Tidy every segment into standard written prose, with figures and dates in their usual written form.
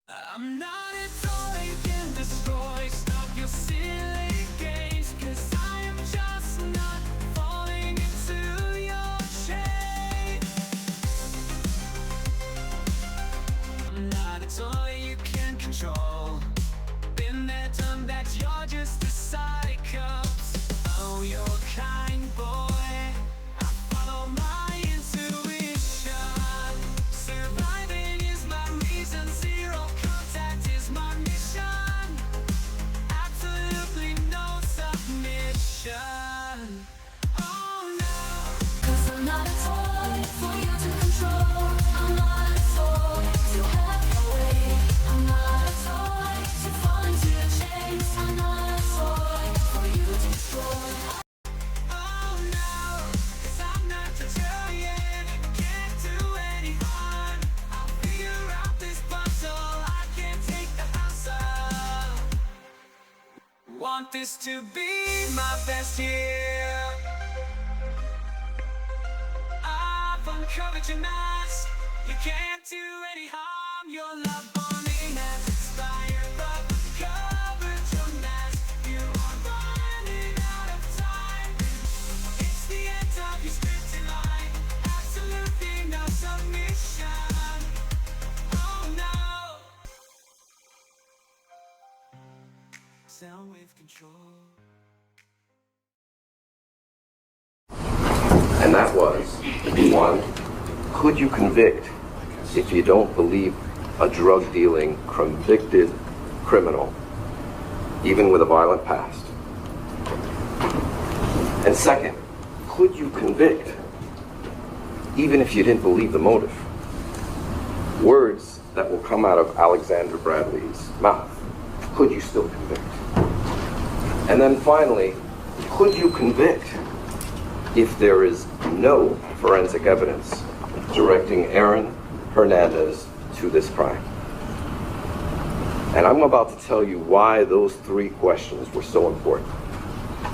I'm not a toy you can destroy. Stop your silly games, 'cause I am just not falling into your shade. I'm not a toy you can control. Been there, done that, you're just a psycho. Oh, you're kind boy, I follow my intuition. Surviving is my reason, zero contact is my mission. Absolutely no submission. Oh no, 'cause I'm not a toy for you to control. I'm not a toy to have your way. I'm not a toy to fall into your chains. I'm not a toy for you to destroy. Oh no, 'cause I'm not deterring, can't do any harm. I'll figure out this puzzle, I can't take the house up. Want this to be my best year. I've uncovered your mask, you can't do any harm. Your love bombing has expired, but covered your mask. You are running out of time. It's the end of your scripted line. Absolutely no submission. Oh no. Sound with control. And that was, one, could you convict if you don't believe a drug-dealing, convicted criminal, even with a violent past? And second, could you convict even if you didn't believe the motive? Words that will come out of Alexander Bradley's mouth. Could you still convict? And then finally, could you convict if there is no forensic evidence directing Aaron Hernandez to this crime? And I'm about to tell you why those three questions were so important,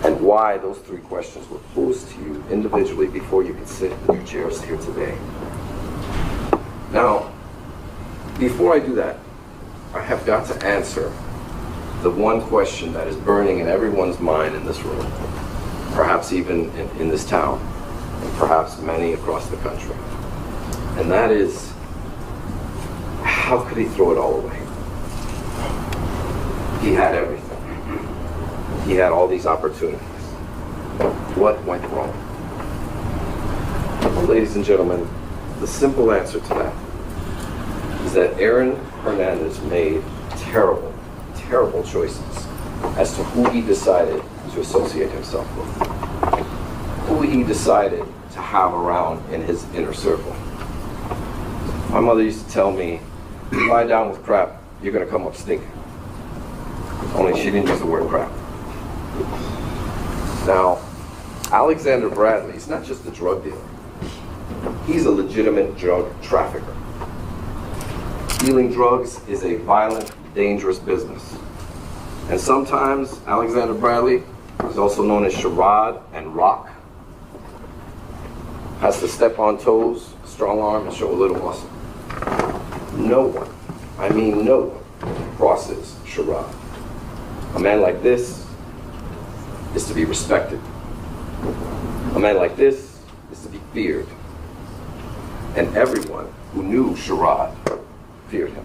and why those three questions were posed to you individually before you could sit in your chairs here today. Now, before I do that, I have got to answer the one question that is burning in everyone's mind in this room, perhaps even in this town, and perhaps many across the country. And that is, how could he throw it all away? He had everything. He had all these opportunities. What went wrong? Well, ladies and gentlemen, the simple answer to that is that Aaron Hernandez made terrible choices as to who he decided to associate himself with, who he decided to have around in his inner circle. My mother used to tell me, you lie down with crap, you're going to come up stinking. Only she didn't use the word crap. Now, Alexander Bradley is not just a drug dealer. He's a legitimate drug trafficker. Dealing drugs is a violent, dangerous business. And sometimes Alexander Bradley is also known as charade and rock. Has to step on toes, strong arm, and show a little muscle. No one, I mean no one, crosses charade. A man like this is to be respected. A man like this is to be feared. And everyone who knew charade feared him.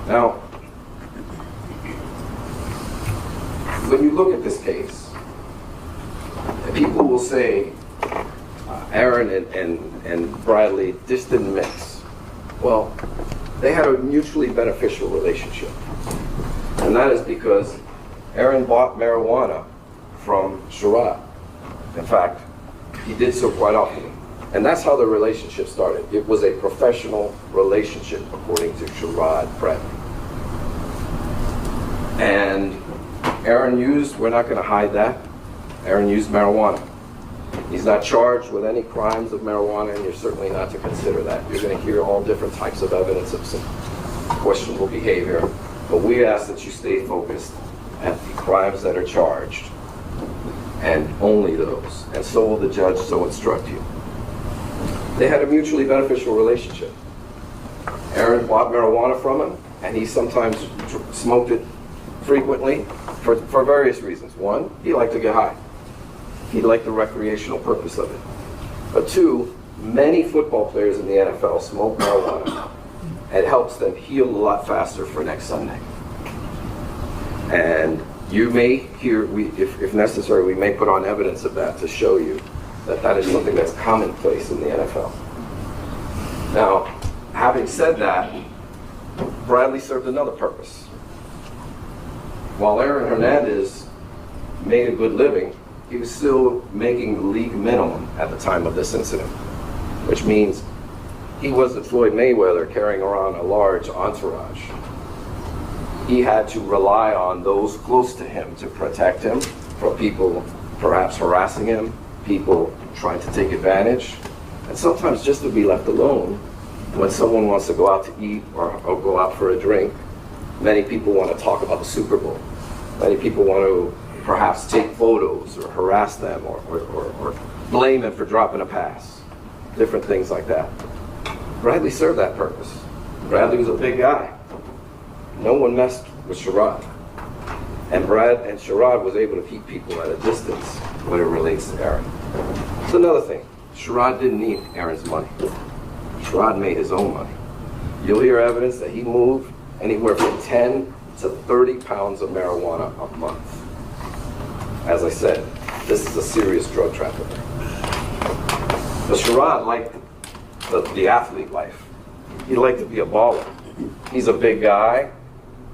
Now, when you look at this case, people will say Aaron and Bradley just didn't mix. Well, they had a mutually beneficial relationship. And that is because Aaron bought marijuana from Sharad. In fact, he did so quite often. And that's how the relationship started. It was a professional relationship, according to Sharad Bradley. And Aaron used, we're not going to hide that, Aaron used marijuana. He's not charged with any crimes of marijuana, and you're certainly not to consider that. You're going to hear all different types of evidence of some questionable behavior. But we ask that you stay focused at the crimes that are charged, and only those. And so will the judge so instruct you. They had a mutually beneficial relationship. Aaron bought marijuana from him, and he sometimes smoked it frequently for various reasons. One, he liked to get high. He liked the recreational purpose of it. But two, many football players in the NFL smoke marijuana. It helps them heal a lot faster for next Sunday. And you may hear, if necessary, we may put on evidence of that to show you that that is something that's commonplace in the NFL. Now, having said that, Bradley served another purpose. While Aaron Hernandez made a good living, he was still making the league minimum at the time of this incident, which means he wasn't Floyd Mayweather carrying around a large entourage. He had to rely on those close to him to protect him from people perhaps harassing him, people trying to take advantage, and sometimes just to be left alone when someone wants to go out to eat or go out for a drink. Many people want to talk about the Super Bowl. Many people want to perhaps take photos or harass them or blame them for dropping a pass. Different things like that. Bradley served that purpose. Bradley was a big guy. No one messed with Sherrod. And Sherrod was able to keep people at a distance when it relates to Aaron. It's another thing. Sherrod didn't need Aaron's money. Sherrod made his own money. You'll hear evidence that he moved anywhere from 10 to 30 pounds of marijuana a month. As I said, this is a serious drug trafficker. But Sherrod liked the athlete life. He liked to be a baller. He's a big guy,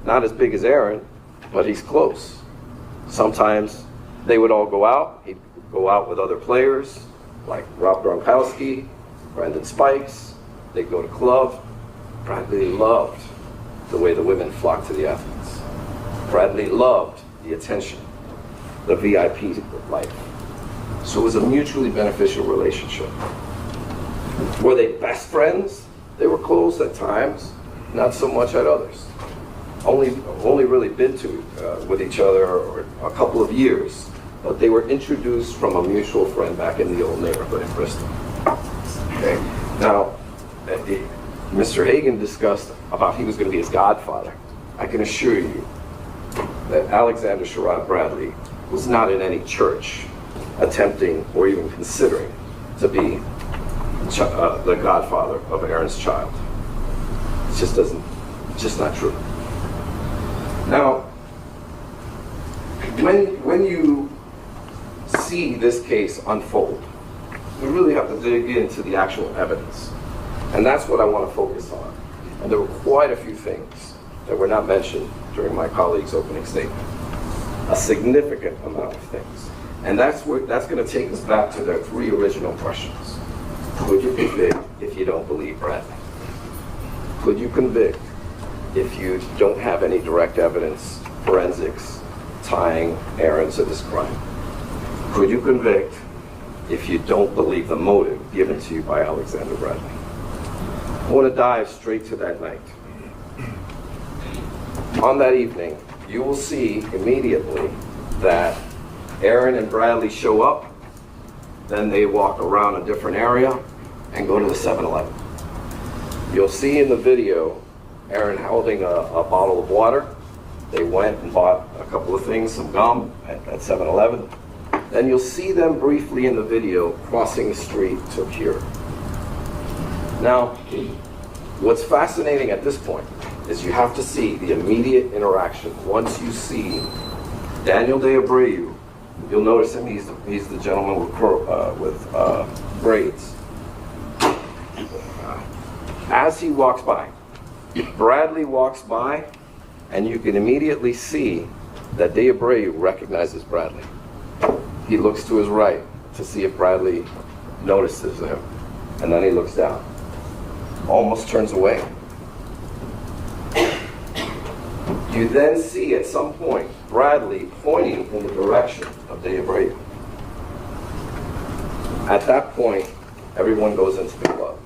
not as big as Aaron, but he's close. Sometimes they would all go out. He'd go out with other players like Rob Gronkowski, Brandon Spikes. They'd go to club. Bradley loved the way the women flocked to the athletes. Bradley loved the attention, the VIP life. So it was a mutually beneficial relationship. Were they best friends? They were close at times, not so much at others. Only really been with each other a couple of years, but they were introduced from a mutual friend back in the old neighborhood in Bristol. Okay. Now, Mr. Hagan discussed about he was going to be his godfather. I can assure you that Alexander Sherrod Bradley was not in any church attempting or even considering to be the godfather of Aaron's child. It just doesn't, it's just not true. Now, when you see this case unfold, we really have to dig into the actual evidence. And that's what I want to focus on. And there were quite a few things that were not mentioned during my colleague's opening statement. A significant amount of things. And that's going to take us back to the three original questions. Could you convict if you don't believe Bradley? Could you convict if you don't have any direct evidence, forensics, tying Aaron to this crime? Could you convict if you don't believe the motive given to you by Alexander Bradley? I want to dive straight to that night. On that evening, you will see immediately that Aaron and Bradley show up, then they walk around a different area and go to the 7-Eleven. You'll see in the video Aaron holding a bottle of water. They went and bought a couple of things, some gum at 7-Eleven. Then you'll see them briefly in the video crossing the street to Cure. Now, what's fascinating at this point is you have to see the immediate interaction. Once you see Daniel De Abreu, you'll notice him, he's the gentleman with braids. As he walks by, Bradley walks by, and you can immediately see that De Abreu recognizes Bradley. He looks to his right to see if Bradley notices him, and then he looks down, almost turns away. You then see at some point Bradley pointing in the direction of De Abreu. At that point, everyone goes into the club.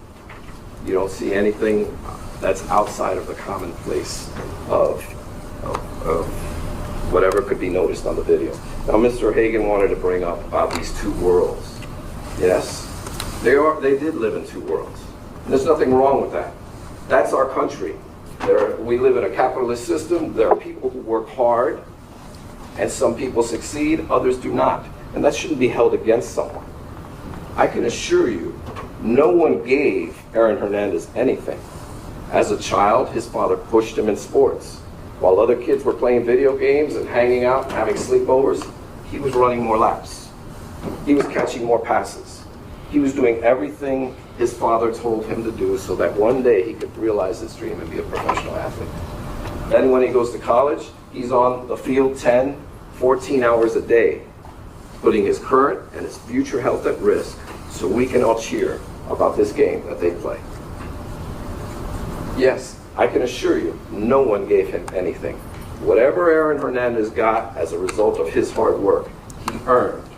You don't see anything that's outside of the commonplace of whatever could be noticed on the video. Now, Mr. Hagan wanted to bring up about these two worlds. Yes, they did live in two worlds. And there's nothing wrong with that. That's our country. We live in a capitalist system. There are people who work hard, and some people succeed, others do not. And that shouldn't be held against someone. I can assure you, no one gave Aaron Hernandez anything. As a child, his father pushed him in sports. While other kids were playing video games and hanging out and having sleepovers, he was running more laps. He was catching more passes. He was doing everything his father told him to do so that one day he could realize his dream and be a professional athlete. Then when he goes to college, he's on the field 10, 14 hours a day, putting his current and his future health at risk so we can all cheer about this game that they play. Yes, I can assure you, no one gave him anything. Whatever Aaron Hernandez got as a result of his hard work, he earned.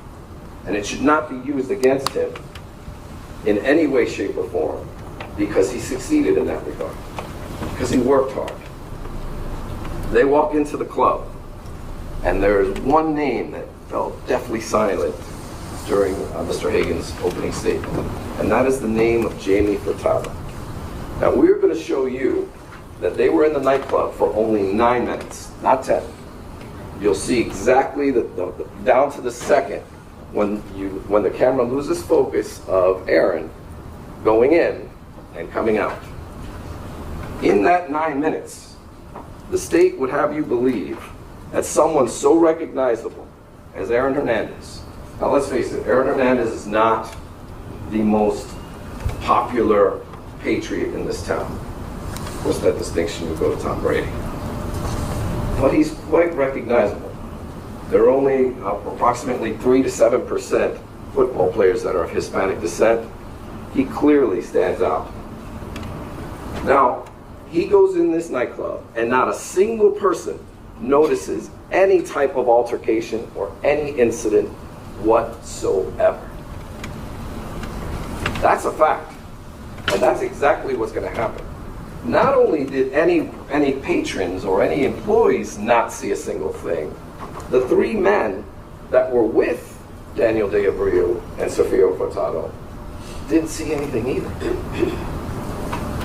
And it should not be used against him in any way, shape, or form because he succeeded in that regard, because he worked hard. They walk into the club, and there's one name that fell deathly silent during Mr. Hagan's opening statement, and that is the name of Jamie Furtado. Now, we're going to show you that they were in the nightclub for only 9 minutes, not 10. You'll see exactly down to the second when the camera loses focus of Aaron going in and coming out. In that 9 minutes, the state would have you believe that someone so recognizable as Aaron Hernandez. Now let's face it, Aaron Hernandez is not the most popular patriot in this town. Of course, that distinction would go to Tom Brady. But he's quite recognizable. There are only approximately 3 to 7% football players that are of Hispanic descent. He clearly stands out. Now, he goes in this nightclub and not a single person notices any type of altercation or any incident whatsoever. That's a fact. And that's exactly what's going to happen. Not only did any patrons or any employees not see a single thing, the 3 men that were with Daniel De Abreu and Sofio Furtado didn't see anything either.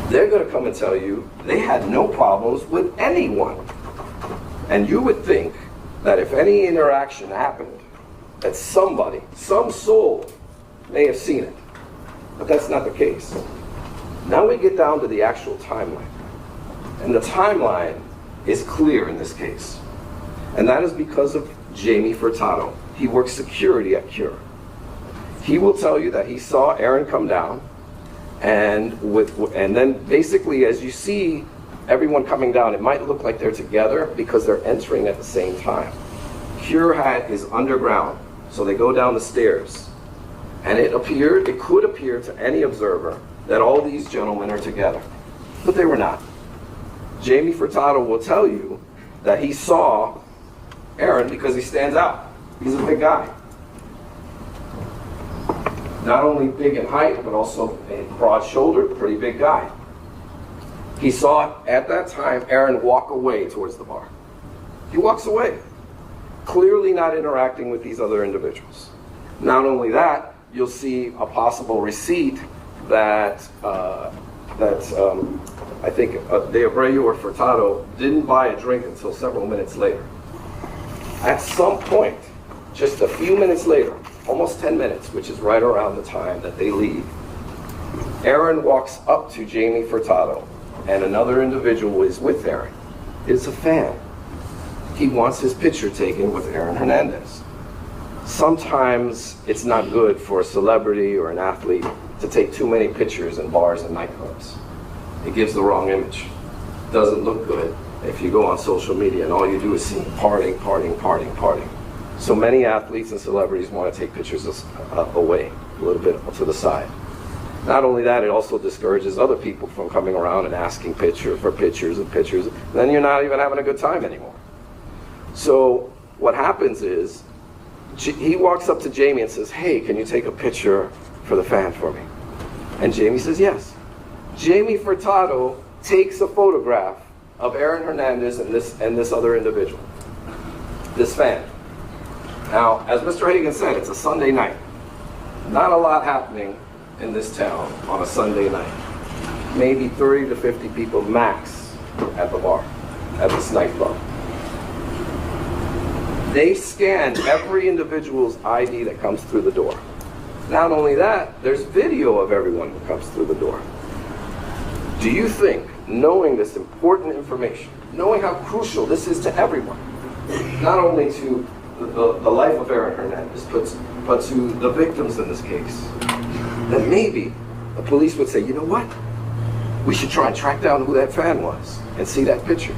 They're going to come and tell you they had no problems with anyone. And you would think that if any interaction happened, that somebody, some soul, may have seen it. But that's not the case. Now we get down to the actual timeline. And the timeline is clear in this case. And that is because of Jamie Furtado. He works security at Cure. He will tell you that he saw Aaron come down, and then basically as you see everyone coming down, it might look like they're together because they're entering at the same time. Cure is underground, so they go down the stairs. And it could appear to any observer that all these gentlemen are together. But they were not. Jamie Furtado will tell you that he saw Aaron because he stands out. He's a big guy. Not only big in height, but also broad-shouldered, pretty big guy. He saw at that time Aaron walk away towards the bar. He walks away, clearly not interacting with these other individuals. Not only that, you'll see a possible receipt that I think De Abreu or Furtado didn't buy a drink until several minutes later. At some point, just a few minutes later, almost 10 minutes, which is right around the time that they leave, Aaron walks up to Jamie Furtado, and another individual is with Aaron. It's a fan. He wants his picture taken with Aaron Hernandez. Sometimes it's not good for a celebrity or an athlete to take too many pictures in bars and nightclubs. It gives the wrong image. It doesn't look good if you go on social media and all you do is see partying, partying, partying, partying. So many athletes and celebrities want to take pictures away, a little bit to the side. Not only that, it also discourages other people from coming around and asking for pictures and pictures. Then you're not even having a good time anymore. So what happens is, he walks up to Jamie and says, "Hey, can you take a picture for the fan for me?" And Jamie says yes. Jamie Furtado takes a photograph of Aaron Hernandez and this other individual, this fan. Now, as Mr. Hagan said, it's a Sunday night. Not a lot happening in this town on a Sunday night. maybe 30 to 50 people max at the bar, at this nightclub. They scan every individual's ID that comes through the door. Not only that, there's video of everyone who comes through the door. Do you think, knowing this important information, knowing how crucial this is to everyone, not only to the life of Aaron Hernandez, but to the victims in this case, that maybe the police would say, you know what? We should try and track down who that fan was and see that picture.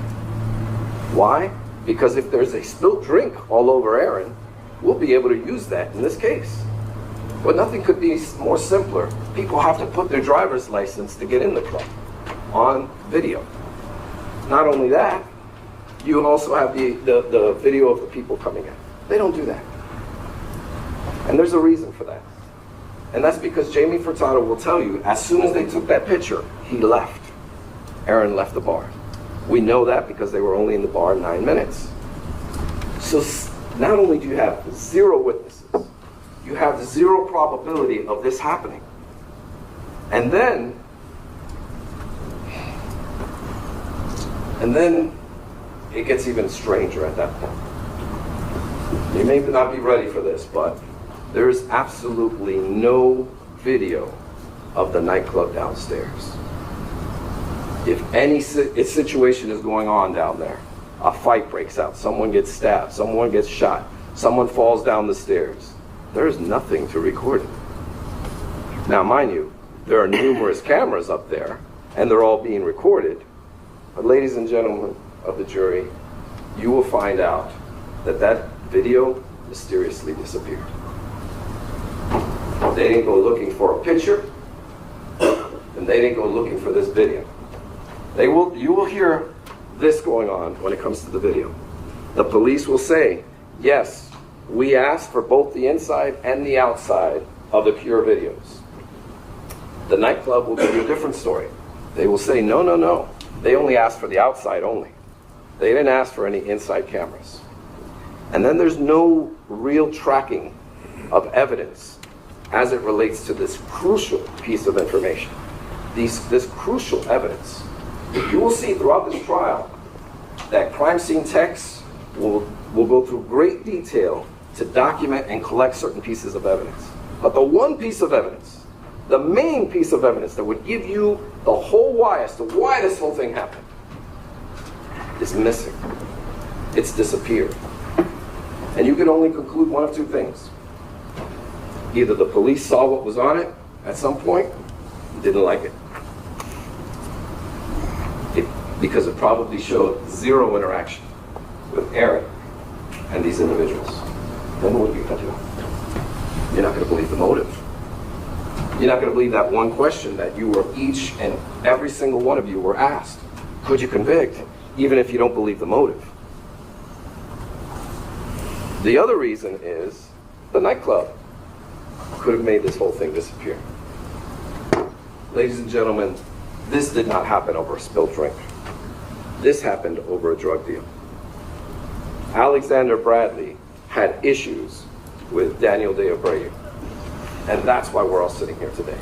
Why? Because if there's a spilt drink all over Aaron, we'll be able to use that in this case. But nothing could be more simpler. People have to put their driver's license to get in the club on video. Not only that, you also have the video of the people coming in. They don't do that. And there's a reason for that. And that's because Jamie Furtado will tell you, as soon as they took that picture, he left. Aaron left the bar. We know that because they were only in the bar 9 minutes. So not only do you have 0 witnesses, you have 0 probability of this happening. And then it gets even stranger at that point. You may not be ready for this, but there is absolutely no video of the nightclub downstairs. If any situation is going on down there, a fight breaks out, someone gets stabbed, someone gets shot, someone falls down the stairs, there's nothing to record it. Now, mind you, there are numerous cameras up there, and they're all being recorded. But ladies and gentlemen of the jury, you will find out that that video mysteriously disappeared. They didn't go looking for a picture, and they didn't go looking for this video. You will hear this going on when it comes to the video. The police will say, yes, we asked for both the inside and the outside of the pure videos. The nightclub will give you a different story. They will say, no, no, no. They only asked for the outside only. They didn't ask for any inside cameras. And then there's no real tracking of evidence as it relates to this crucial piece of information. This crucial evidence. You will see throughout this trial that crime scene techs will go through great detail to document and collect certain pieces of evidence. But the one piece of evidence, the main piece of evidence that would give you the whole why as to why this whole thing happened, is missing. It's disappeared. And you can only conclude one of two things. Either the police saw what was on it at some point, and didn't like it. Because it probably showed 0 interaction with Aaron and these individuals. Then what are you going to do? You're not going to believe the motive. You're not going to believe that one question that you were, each and every single one of you were asked. Could you convict, even if you don't believe the motive? The other reason is the nightclub could have made this whole thing disappear. Ladies and gentlemen, this did not happen over a spilled drink. This happened over a drug deal. Alexander Bradley had issues with Daniel de Abreu. And that's why we're all sitting here today.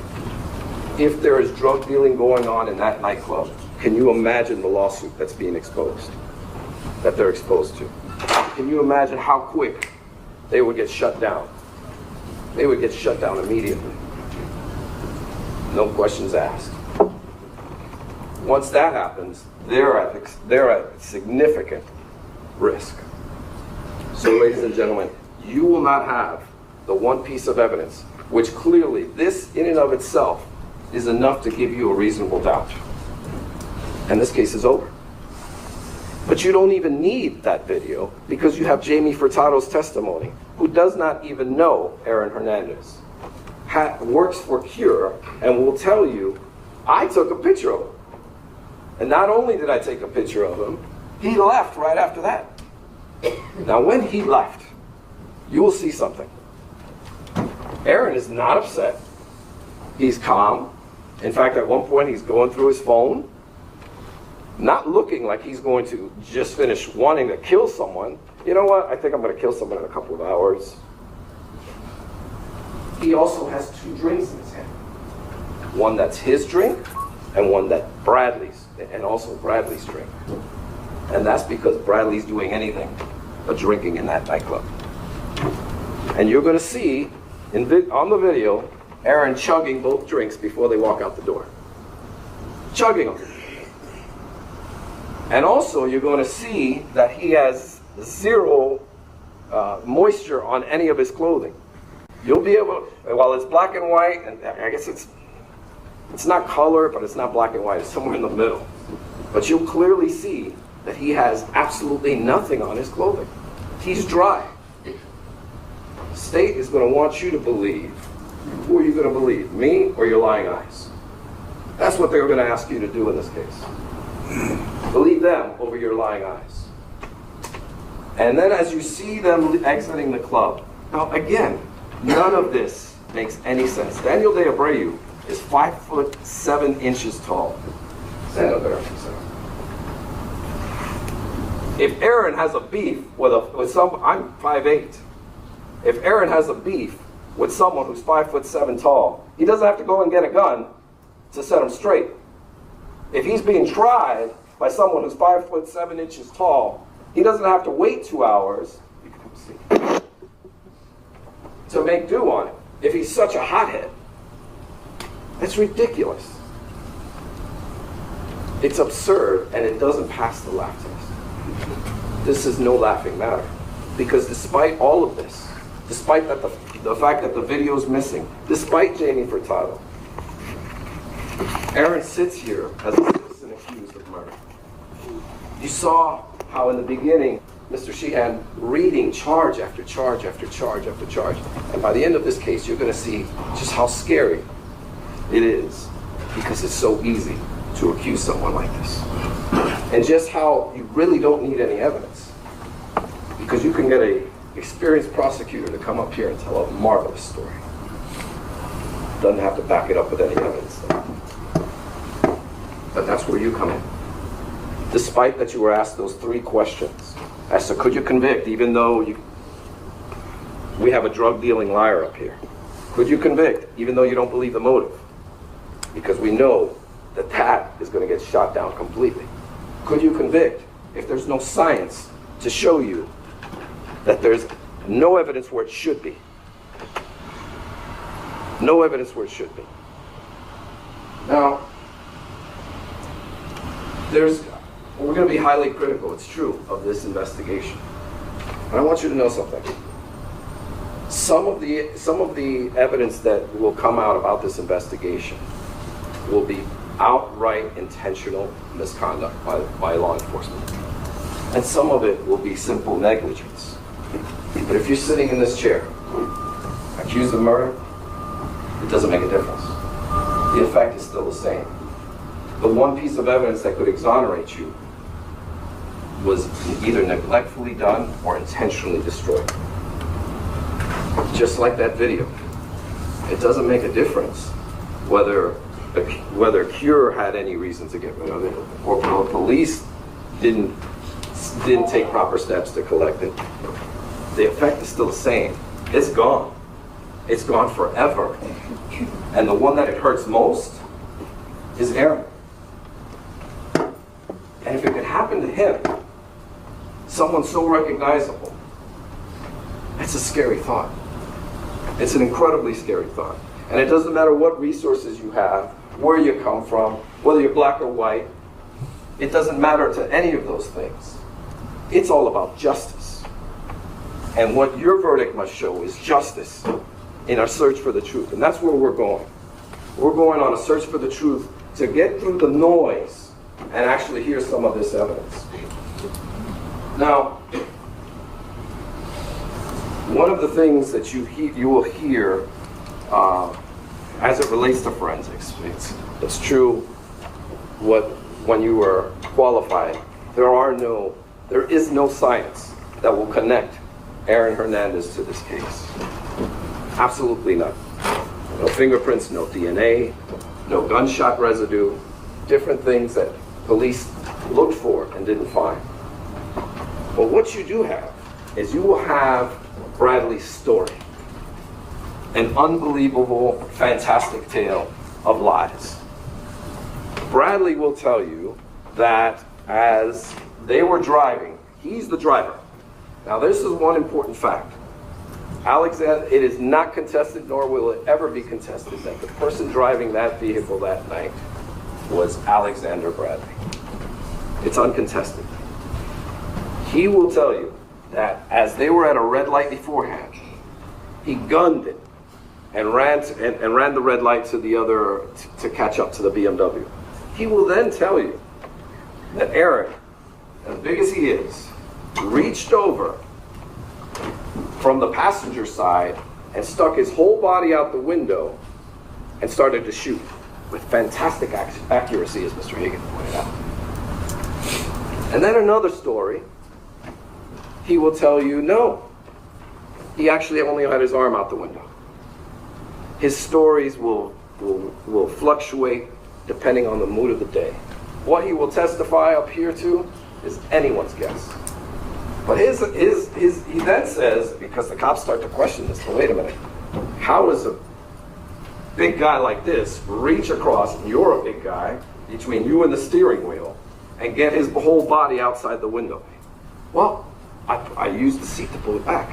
If there is drug dealing going on in that nightclub, can you imagine the lawsuit that's being exposed, that they're exposed to? Can you imagine how quick they would get shut down? They would get shut down immediately. No questions asked. Once that happens, they're at significant risk. So, ladies and gentlemen, you will not have the one piece of evidence, which clearly, this in and of itself, is enough to give you a reasonable doubt. And this case is over. But you don't even need that video because you have Jamie Furtado's testimony, who does not even know Aaron Hernandez, works for Cure, and will tell you, I took a picture of him. And not only did I take a picture of him, he left right after that. Now when he left, you will see something. Aaron is not upset. He's calm. In fact, at one point he's going through his phone, not looking like he's going to just finish wanting to kill someone. You know what? I think I'm going to kill someone in a couple of hours. He also has 2 drinks in his hand. One that's his drink, and one that Bradley's, and also Bradley's drink. And that's because Bradley's doing anything but drinking in that nightclub. And you're going to see on the video Aaron chugging both drinks before they walk out the door. Chugging them. And also you're going to see that he has zero moisture on any of his clothing. You'll be able, while it's black and white, and I guess it's not color, but it's not black and white, it's somewhere in the middle. But you'll clearly see that he has absolutely nothing on his clothing. He's dry. State is going to want you to believe. Who are you going to believe, me or your lying eyes? That's what they're going to ask you to do in this case. Believe them over your lying eyes. And then as you see them exiting the club, now again, none of this makes any sense. Daniel De Abreu is 5'7" tall. Stand up there. If Aaron has a beef with some, I'm 5'8". If Aaron has a beef with someone who's 5'7" tall, he doesn't have to go and get a gun to set him straight. If he's being tried by someone who's 5'7" tall, he doesn't have to wait 2 hours to make due on it. If he's such a hothead, it's ridiculous. It's absurd, and it doesn't pass the laugh test. This is no laughing matter, because despite all of this, despite that the fact that the video is missing, despite Jamie Furtado, Aaron sits here as a citizen accused of murder. You saw how in the beginning, Mr. Sheehan reading charge after charge after charge after charge. And by the end of this case, you're going to see just how scary it is, because it's so easy to accuse someone like this. And just how you really don't need any evidence, because you can get an experienced prosecutor to come up here and tell a marvelous story. Doesn't have to back it up with any evidence, though. But that's where you come in. Despite that you were asked those 3 questions as to could you convict, even though we have a drug-dealing liar up here. Could you convict, even though you don't believe the motive? Because we know that that is going to get shot down completely. Could you convict if there's no science to show you that there's no evidence where it should be? No evidence where it should be. Now, we're going to be highly critical, it's true, of this investigation. And I want you to know something. Some of the evidence that will come out about this investigation will be outright intentional misconduct by law enforcement. And some of it will be simple negligence. But if you're sitting in this chair, accused of murder, it doesn't make a difference. The effect is still the same. The one piece of evidence that could exonerate you was either neglectfully done or intentionally destroyed. Just like that video. It doesn't make a difference whether Cure had any reason to get rid of it, or police didn't take proper steps to collect it. The effect is still the same. It's gone. It's gone forever. And the one that it hurts most is Aaron. And if it could happen to him, someone so recognizable, it's a scary thought. It's an incredibly scary thought. And it doesn't matter what resources you have, where you come from, whether you're black or white. It doesn't matter to any of those things. It's all about justice. And what your verdict must show is justice in our search for the truth. And that's where we're going. We're going on a search for the truth to get through the noise and actually hear some of this evidence. Now, one of the things that you will hear as it relates to forensics, it's true when you were qualified, there is no science that will connect Aaron Hernandez to this case. Absolutely none. No fingerprints, no DNA, no gunshot residue, different things that police looked for and didn't find. But what you do have is you will have Bradley's story. An unbelievable, fantastic tale of lies. Bradley will tell you that as they were driving, he's the driver. Now this is one important fact. Alexander, it is not contested, nor will it ever be contested, that the person driving that vehicle that night was Alexander Bradley. It's uncontested. He will tell you that as they were at a red light beforehand, he gunned it and ran the red light to the other to catch up to the BMW. He will then tell you that Aaron, as big as he is, reached over from the passenger side and stuck his whole body out the window and started to shoot with fantastic accuracy, as Mr. Hagan pointed out. And then another story, he will tell you, no, he actually only had his arm out the window. His stories will fluctuate depending on the mood of the day. What he will testify up here to is anyone's guess. But he then says, because the cops start to question this, well, wait a minute, how does a big guy like this reach across, and you're a big guy, between you and the steering wheel, and get his whole body outside the window? Well, I used the seat to pull it back.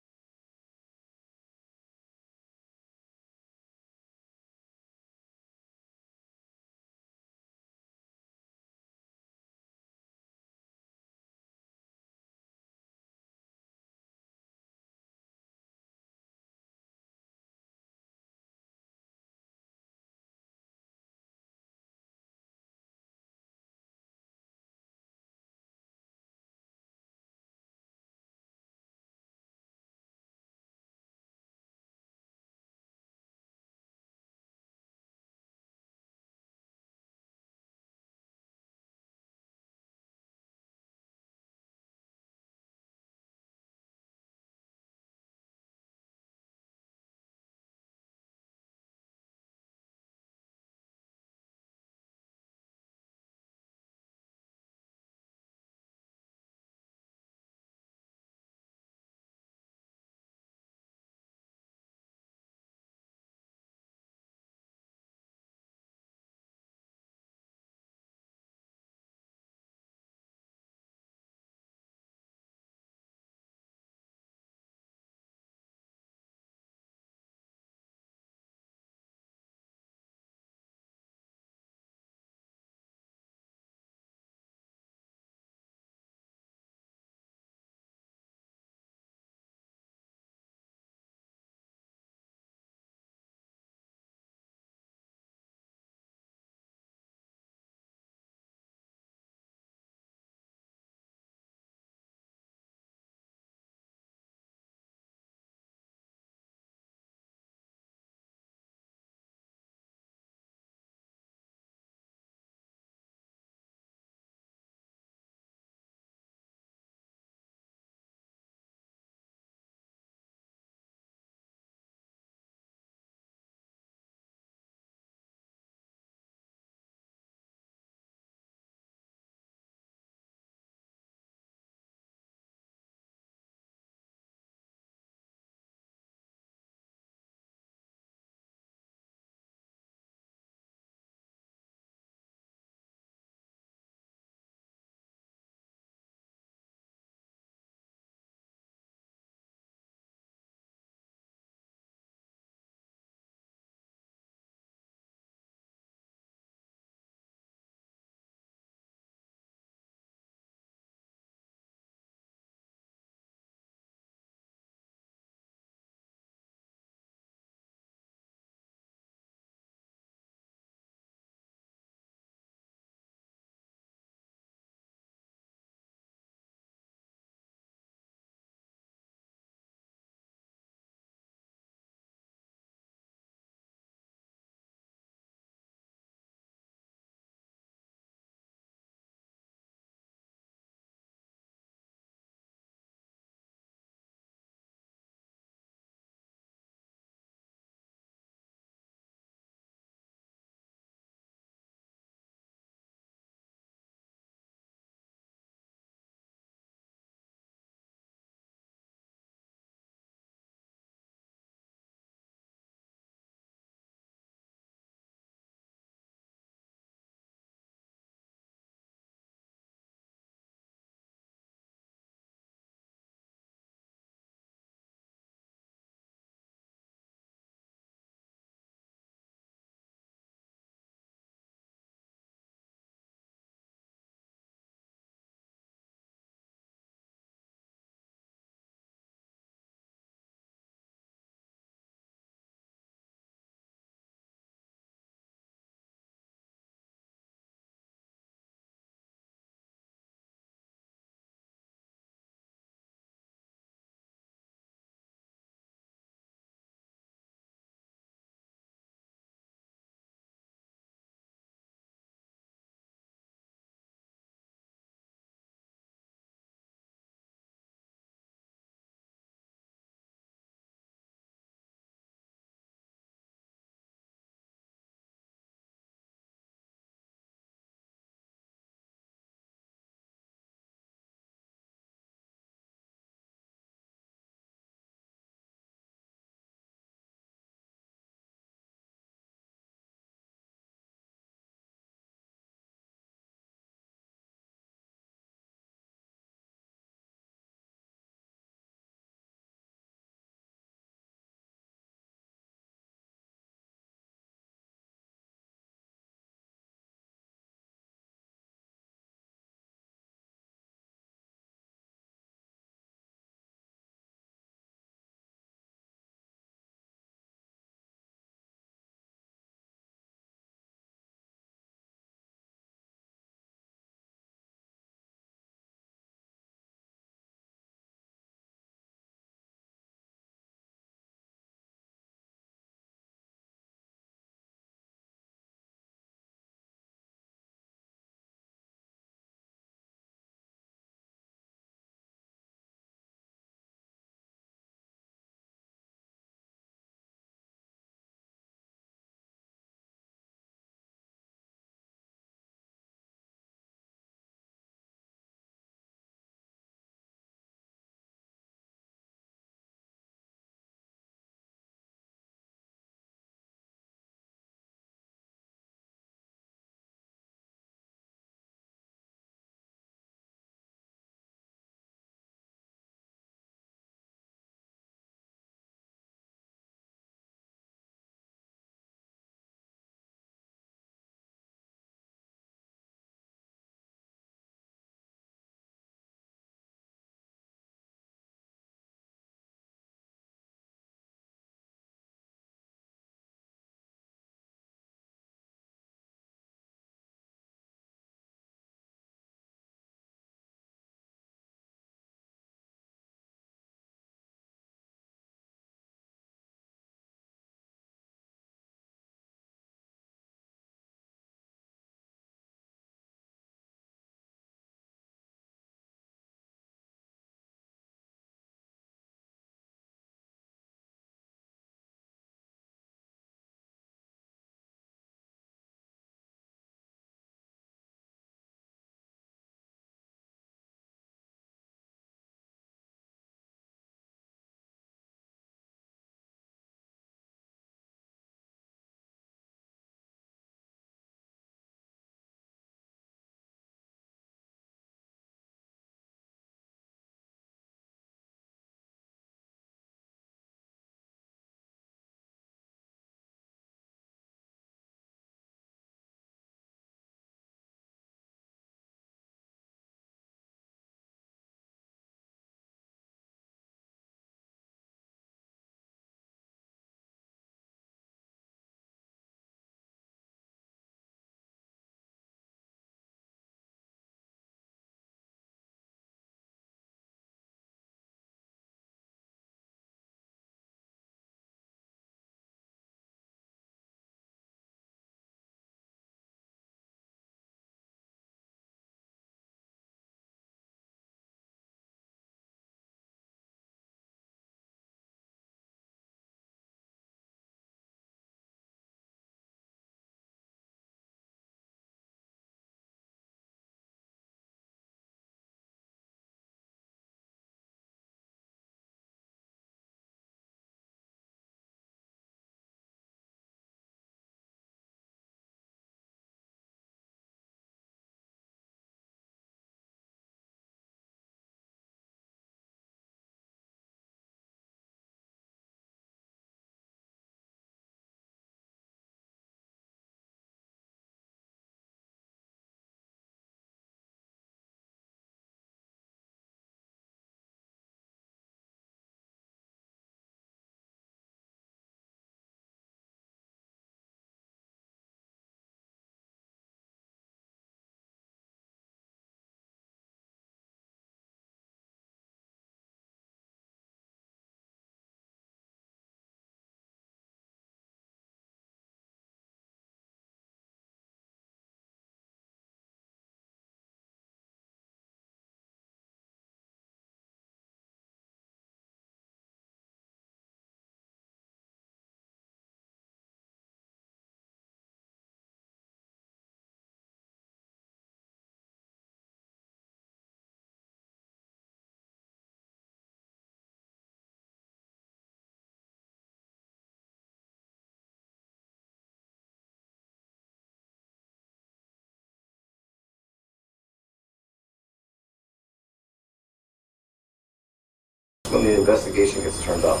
when the investigation gets turned up,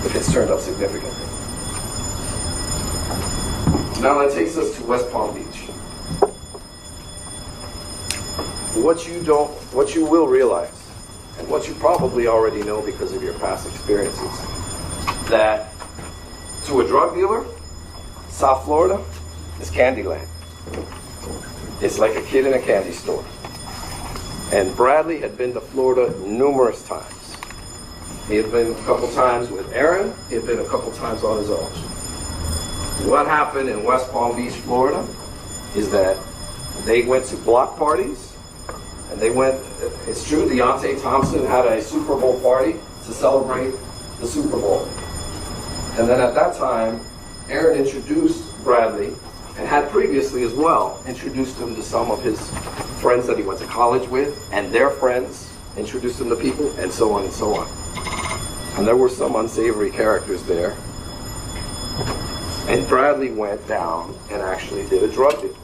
if it's turned up significantly. Now that takes us to West Palm Beach. What you will realize, and what you probably already know because of your past experiences, that to a drug dealer, South Florida is Candyland. It's like a kid in a candy store. And Bradley had been to Florida numerous times. He had been a couple times with Aaron. He had been a couple times on his own. What happened in West Palm Beach, Florida, is that they went to block parties, and they went, it's true, Deontay Thompson had a Super Bowl party to celebrate the Super Bowl. And then at that time, Aaron introduced Bradley, and had previously as well introduced him to some of his friends that he went to college with, and their friends introduced him to people, and so on and so on. And there were some unsavory characters there. And Bradley went down and actually did a drug deal.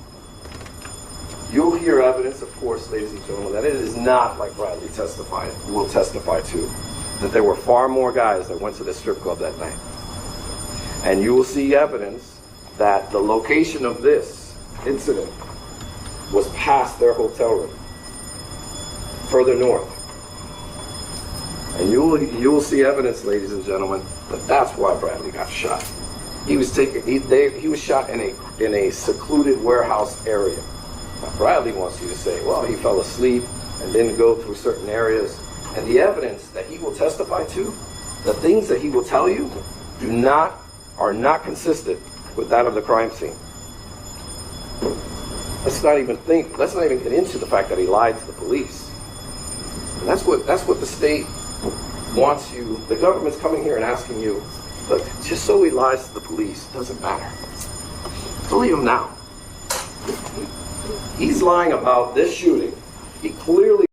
You'll hear evidence, of course, ladies and gentlemen, that it is not like Bradley will testify to, that there were far more guys that went to the strip club that night. And you will see evidence that the location of this incident was past their hotel room, further north. And you will see evidence, ladies and gentlemen, that that's why Bradley got shot. He was shot in a secluded warehouse area. Now, Bradley wants you to say, well, he fell asleep and didn't go through certain areas. And the evidence that he will testify to, the things that he will tell you, are not consistent with that of the crime scene. Let's not even get into the fact that he lied to the police. And that's what the state wants you. The government's coming here and asking you, look, just so he lies to the police, doesn't matter. Believe him now. He's lying about this shooting. He clearly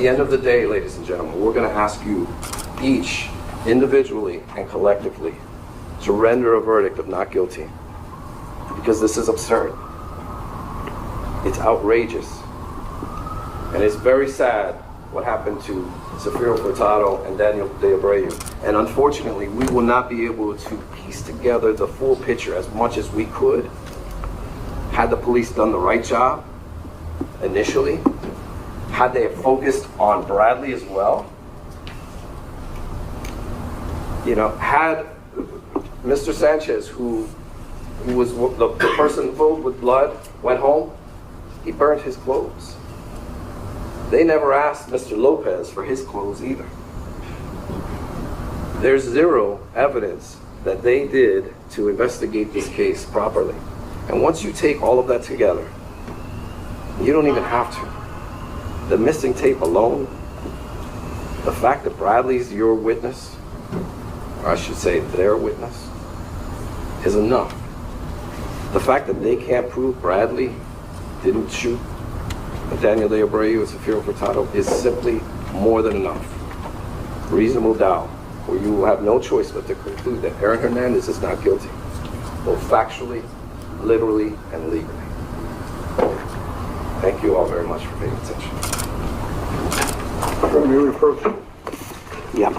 the end of the day, ladies and gentlemen, we're going to ask you each individually and collectively to render a verdict of not guilty, because this is absurd. It's outrageous. And it's very sad what happened to Safiro Furtado and Daniel De Abreu. And unfortunately, we will not be able to piece together the full picture as much as we could had the police done the right job initially, had they focused on Bradley as well. You know, had Mr. Sanchez, who was the person filled with blood, went home, he burned his clothes. They never asked Mr. Lopez for his clothes either. There's zero evidence that they did to investigate this case properly. And once you take all of that together, you don't even have to. The missing tape alone, the fact that Bradley's your witness, or I should say their witness, is enough. The fact that they can't prove Bradley didn't shoot Daniel De Abreu and Safiro Furtado is simply more than enough. Reasonable doubt, where you will have no choice but to conclude that Aaron Hernandez is not guilty, both factually, literally, and legally. Thank you all very much for paying attention. From your approach. Yeah.